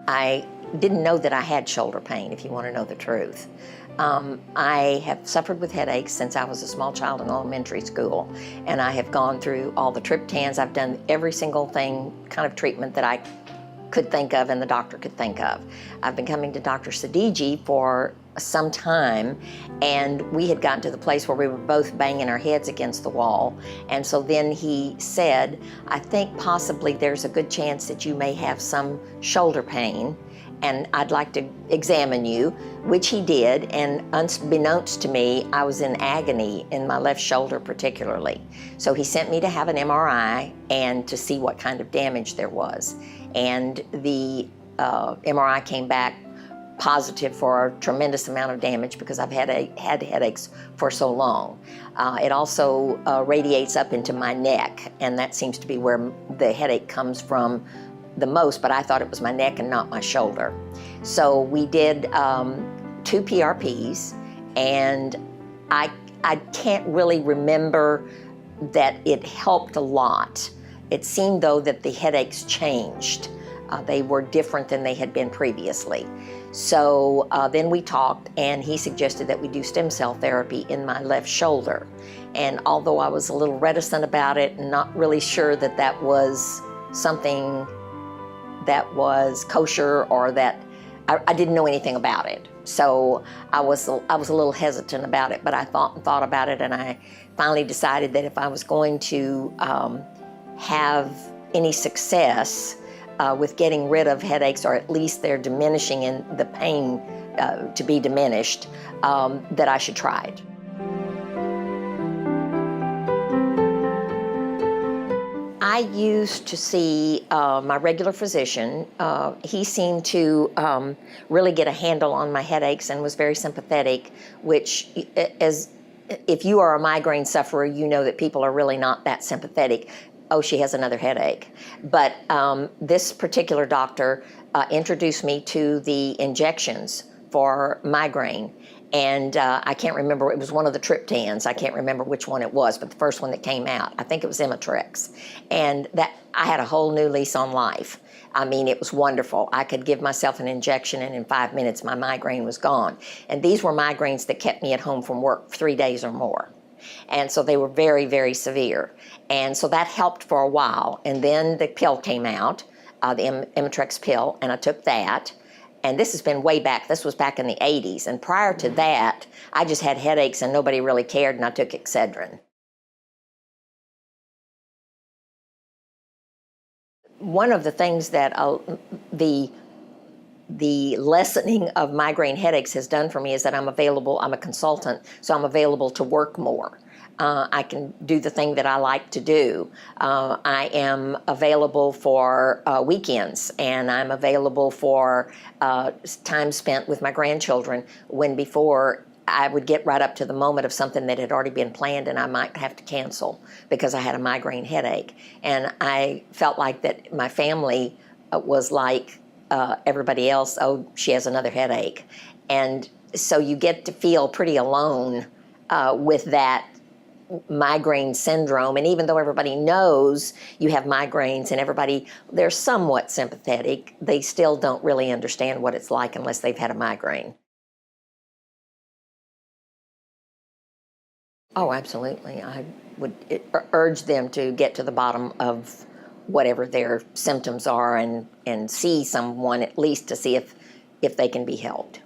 I didn't know that I had shoulder pain, if you want to know the truth. I have suffered with headaches since I was a small child in elementary school, and I have gone through all the triptans. I've done every single kind of treatment that I could think of and the doctor could think of. I've been coming to Dr. Sadeghi for some time, and we had gotten to the place where we were both banging our heads against the wall. And so then he said, I think possibly there's a good chance that you may have some shoulder pain, and I'd like to examine you, which he did. And unbeknownst to me, I was in agony in my left shoulder particularly. So he sent me to have an MRI and to see what kind of damage there was. And the MRI came back positive for a tremendous amount of damage because I've had headaches for so long. It also radiates up into my neck, and that seems to be where the headache comes from the most, but I thought it was my neck and not my shoulder. So we did 2 PRPs, and I can't really remember that it helped a lot. It seemed, though, that the headaches changed. They were different than they had been previously. So then we talked, and he suggested that we do stem cell therapy in my left shoulder. And although I was a little reticent about it and not really sure that that was something that was kosher or that I didn't know anything about it. So I was a little hesitant about it, but I thought about it, and I finally decided that if I was going to have any success with getting rid of headaches, or at least they're diminishing in the pain to be diminished, that I should try it. I used to see my regular physician. He seemed to really get a handle on my headaches and was very sympathetic, which, if you are a migraine sufferer, you know that people are really not that sympathetic. Oh, she has another headache. But this particular doctor introduced me to the injections for migraine. And I can't remember, it was one of the triptans. I can't remember which one it was, but the first one that came out, I think it was Imitrex. And that, I had a whole new lease on life. I mean, it was wonderful. I could give myself an injection, and in 5 minutes, my migraine was gone. And these were migraines that kept me at home from work for 3 days or more. And so they were very, very severe. And so that helped for a while. And then the pill came out, the Imitrex pill, and I took that. And this has been way back. This was back in the 80s. And prior to that, I just had headaches and nobody really cared, and I took Excedrin. One of the things that the lessening of migraine headaches has done for me is that I'm available. I'm a consultant, so I'm available to work more. I can do the thing that I like to do. I am available for weekends, and I'm available for time spent with my grandchildren, when before I would get right up to the moment of something that had already been planned and I might have to cancel because I had a migraine headache. And I felt like that my family was like everybody else. Oh, she has another headache. And so you get to feel pretty alone with that migraine syndrome. And even though everybody knows you have migraines and they're somewhat sympathetic, they still don't really understand what it's like unless they've had a migraine. Oh, absolutely. I would urge them to get to the bottom of whatever their symptoms are and see someone at least to see if they can be helped.